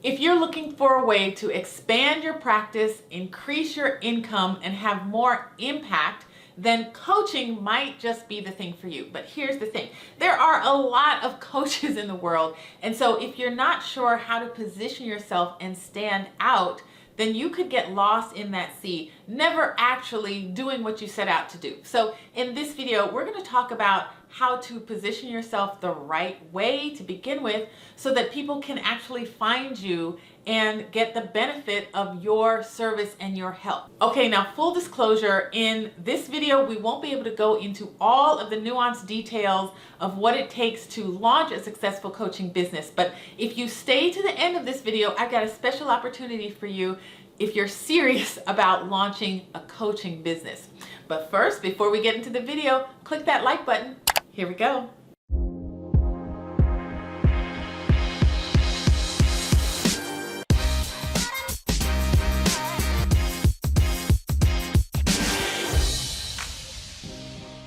If you're looking for a way to expand your practice, increase your income, and have more impact, then coaching might just be the thing for you. But here's the thing. There are a lot of coaches in the world. And so if you're not sure how to position yourself and stand out, then you could get lost in that sea, never actually doing what you set out to do. So in this video, we're going to talk about how to position yourself the right way to begin with so that people can actually find you and get the benefit of your service and your help. Okay, now full disclosure, in this video, we won't be able to go into all of the nuanced details of what it takes to launch a successful coaching business. But if you stay to the end of this video, I've got a special opportunity for you if you're serious about launching a coaching business. But first, before we get into the video, click that like button. Here we go.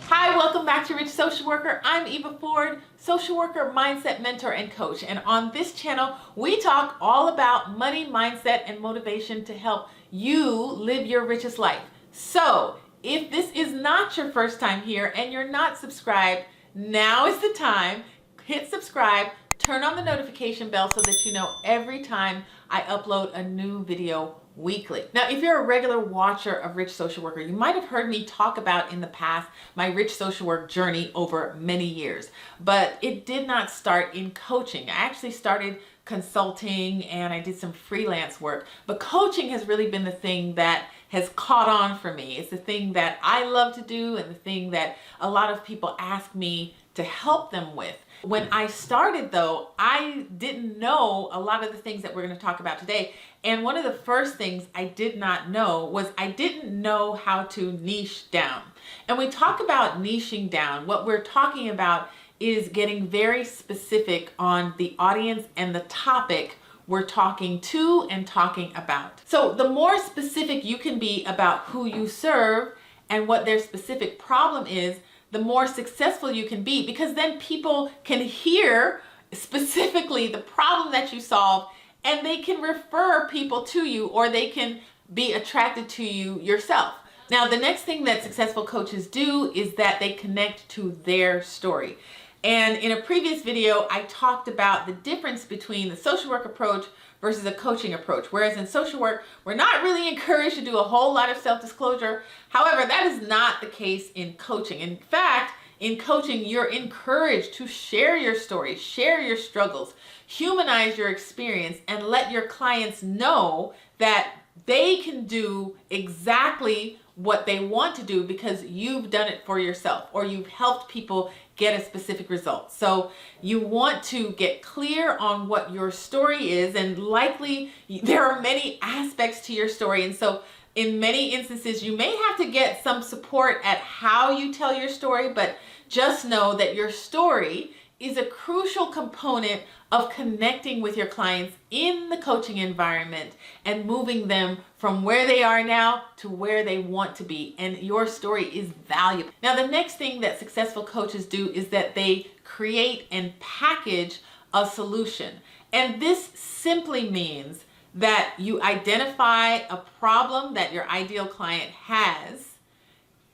Hi, welcome back to Rich Social Worker. I'm Eva Ford, social worker, mindset mentor, and coach. And on this channel, we talk all about money, mindset, and motivation to help you live your richest life. So if this is not your first time here and you're not subscribed, now is the time. Hit subscribe, turn on the notification bell so that you know every time I upload a new video weekly. Now, if you're a regular watcher of Rich Social Worker, you might have heard me talk about in the past my Rich Social Work journey over many years, but it did not start in coaching. I actually started consulting and I did some freelance work, but coaching has really been the thing that has caught on for me. It's the thing that I love to do and the thing that a lot of people ask me to help them with. When I started though, I didn't know a lot of the things that we're going to talk about today. And one of the first things I did not know was I didn't know how to niche down. And we talk about niching down. What we're talking about is getting very specific on the audience and the topic we're talking to and talking about. So the more specific you can be about who you serve and what their specific problem is, the more successful you can be, because then people can hear specifically the problem that you solve and they can refer people to you, or they can be attracted to you yourself. Now, the next thing that successful coaches do is that they connect to their story. And in a previous video, I talked about the difference between the social work approach versus a coaching approach. Whereas in social work, we're not really encouraged to do a whole lot of self-disclosure. However, that is not the case in coaching. In fact, in coaching, you're encouraged to share your story, share your struggles, humanize your experience, and let your clients know that they can do exactly what they want to do because you've done it for yourself, or you've helped people get a specific result. So you want to get clear on what your story is, and likely there are many aspects to your story. And so in many instances, you may have to get some support at how you tell your story, but just know that your story is a crucial component of connecting with your clients in the coaching environment and moving them from where they are now to where they want to be. And your story is valuable. Now, the next thing that successful coaches do is that they create and package a solution. And this simply means that you identify a problem that your ideal client has,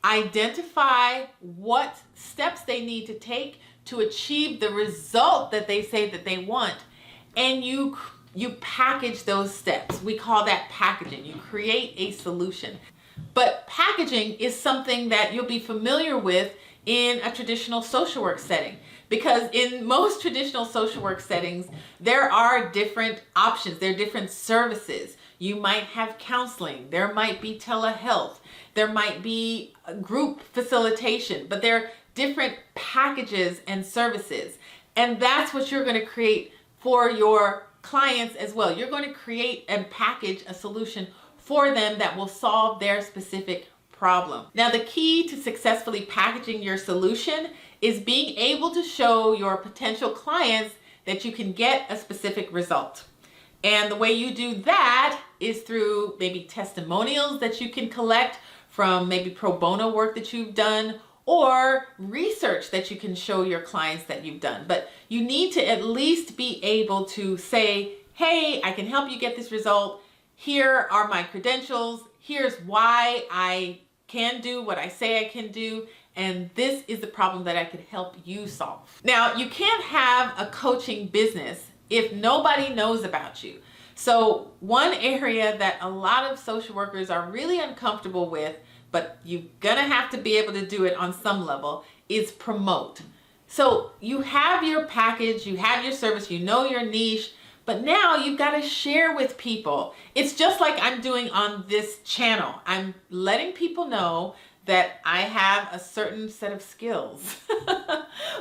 identify what steps they need to take to achieve the result that they say that they want, and you package those steps. We call that packaging. You create a solution. But packaging is something that you'll be familiar with in a traditional social work setting, because in most traditional social work settings, there are different options. There are different services. You might have counseling. There might be telehealth. There might be group facilitation, but there are different packages and services. And that's what you're going to create for your clients as well. You're going to create and package a solution for them that will solve their specific problem. Now, the key to successfully packaging your solution is being able to show your potential clients that you can get a specific result. And the way you do that is through maybe testimonials that you can collect from maybe pro bono work that you've done, or research that you can show your clients that you've done. But you need to at least be able to say hey, I can help you get this result. Here are my credentials. Here's why I can do what I say I can do. And this is the problem that I could help you solve. Now, you can't have a coaching business if nobody knows about you. So one area that a lot of social workers are really uncomfortable with, but you're gonna have to be able to do it on some level, is promote. So you have your package, you have your service, you know your niche, but now you've got to share with people. It's just like I'm doing on this channel. I'm letting people know that I have a certain set of skills,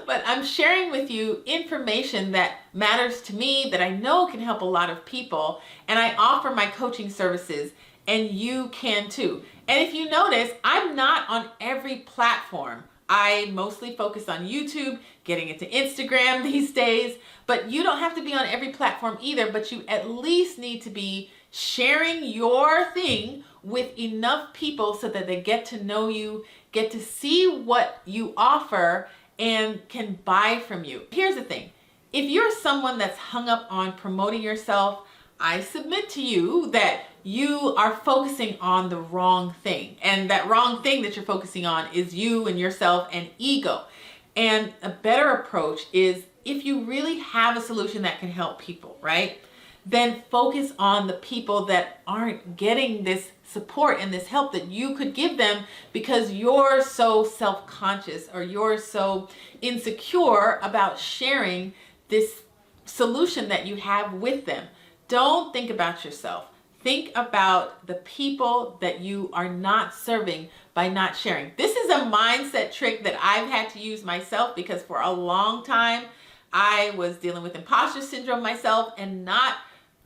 but I'm sharing with you information that matters to me, that I know can help a lot of people, and I offer my coaching services, and you can too. And if you notice, I'm not on every platform. I mostly focus on YouTube, getting into Instagram these days, but you don't have to be on every platform either, but you at least need to be sharing your thing with enough people so that they get to know you, get to see what you offer, and can buy from you. Here's the thing. If you're someone that's hung up on promoting yourself, I submit to you that you are focusing on the wrong thing. And that wrong thing that you're focusing on is you and yourself and ego. And a better approach is, if you really have a solution that can help people, right? Then focus on the people that aren't getting this support and this help that you could give them because you're so self-conscious or you're so insecure about sharing this solution that you have with them. Don't think about yourself. Think about the people that you are not serving by not sharing. This is a mindset trick that I've had to use myself because for a long time I was dealing with imposter syndrome myself and not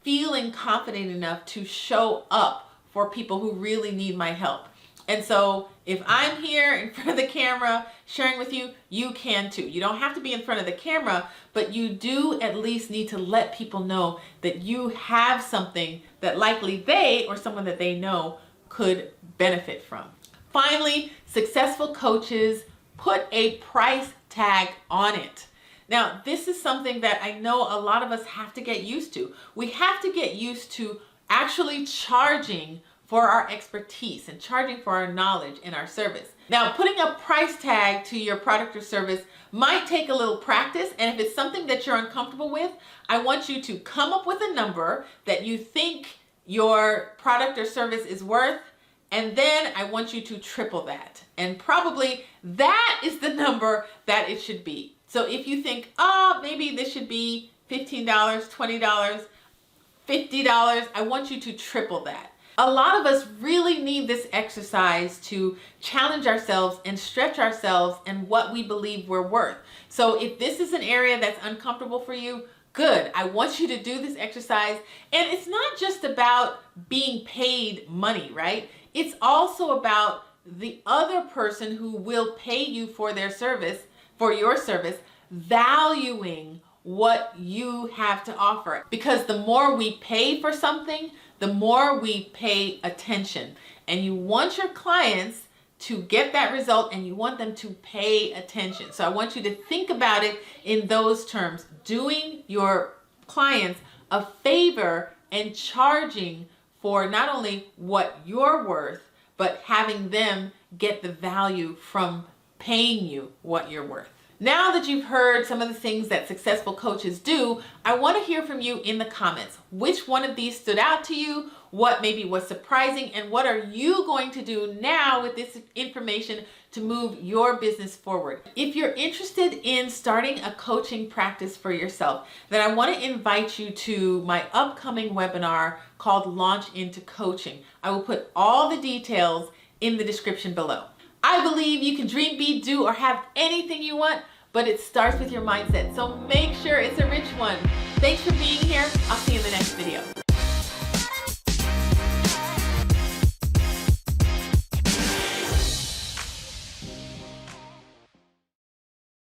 feeling confident enough to show up for people who really need my help. And so if I'm here in front of the camera sharing with you, you can too. You don't have to be in front of the camera, but you do at least need to let people know that you have something that likely they or someone that they know could benefit from. Finally, successful coaches put a price tag on it. Now, this is something that I know a lot of us have to get used to. We have to get used to actually charging for our expertise and charging for our knowledge and our service. Now, putting a price tag to your product or service might take a little practice, and if it's something that you're uncomfortable with, I want you to come up with a number that you think your product or service is worth, and then I want you to triple that. And probably that is the number that it should be. So if you think, oh, maybe this should be $15, $20, $50, I want you to triple that. A lot of us really need this exercise to challenge ourselves and stretch ourselves and what we believe we're worth. So if this is an area that's uncomfortable for you, good. I want you to do this exercise. And it's not just about being paid money, right? It's also about the other person who will pay you for their service, for your service, valuing what you have to offer. Because the more we pay for something, the more we pay attention. And you want your clients to get that result and you want them to pay attention. So I want you to think about it in those terms, doing your clients a favor and charging for not only what you're worth, but having them get the value from paying you what you're worth. Now that you've heard some of the things that successful coaches do, I want to hear from you in the comments. Which one of these stood out to you? What maybe was surprising? And what are you going to do now with this information to move your business forward? If you're interested in starting a coaching practice for yourself, then I want to invite you to my upcoming webinar called Launch into Coaching. I will put all the details in the description below. I believe you can dream, be, do, or have anything you want, but it starts with your mindset. So make sure it's a rich one. Thanks for being here. I'll see you